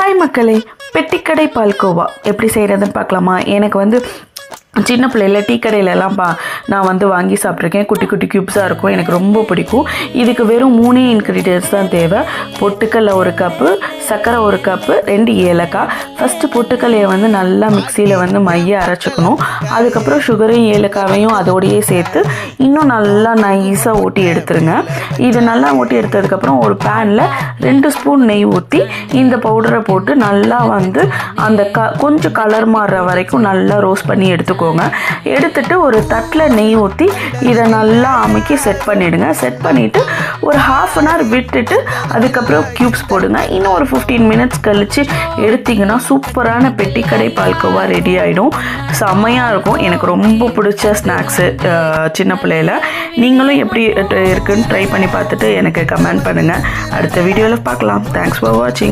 Hi மக்களே, பெட்டிக்கடை பால்கோவா எப்படி செய்கிறதுன்னு பார்க்கலாமா? எனக்கு வந்து சின்ன பிள்ளையில் டீ கடையிலலாம் நான் வாங்கி சாப்பிட்ருக்கேன். குட்டி குட்டி க்யூப்ஸாக இருக்கும், எனக்கு ரொம்ப பிடிக்கும். இதுக்கு வெறும் 3 இன்க்ரீடியன்ஸ் தான் தேவை. பொட்டுக்கல்ல 1 கப்பு, சர்க்கரை 1 கப்பு, 2 ஏலக்காய். ஃபஸ்ட்டு பொட்டுக்கல்லையை நல்லா மிக்சியில் மைய அரைச்சிக்கணும். அதுக்கப்புறம் சுகரையும் ஏலக்காவையும் அதோடையே சேர்த்து இன்னும் நல்லா நைஸாக ஊட்டி எடுத்துருங்க. இது நல்லா ஊட்டி எடுத்ததுக்கப்புறம் ஒரு பேனில் 2 ஸ்பூன் நெய் ஊற்றி இந்த பவுடரை போட்டு நல்லா அந்த கொஞ்சம் கலர் மாறுற வரைக்கும் நல்லா ரோஸ்ட் பண்ணி எடுத்துக்கோங்க. எடுத்துட்டு ஒரு தட்டில் நெய் ஊற்றி இதை நல்லா அமுக்கி செட் பண்ணிவிடுங்க. செட் பண்ணிவிட்டு ஒரு ½ அன் ஹவர் விட்டுட்டு அதுக்கப்புறம் க்யூப்ஸ் போடுங்க. இன்னும் ஒரு 15 மினிட்ஸ் கழித்து எடுத்திங்கன்னா சூப்பரான பெட்டிக்கடை பால்கோவா ரெடி ஆகிடும். செம்மையாக இருக்கும். எனக்கு ரொம்ப பிடிச்ச ஸ்நாக்ஸு சின்ன பிள்ளையில். நீங்களும் எப்படி இருக்குன்னு ட்ரை பண்ணி பார்த்துட்டு எனக்கு கமெண்ட் பண்ணுங்கள். அடுத்த வீடியோவில் பார்க்கலாம். தேங்க்ஸ் ஃபார் வாட்சிங்.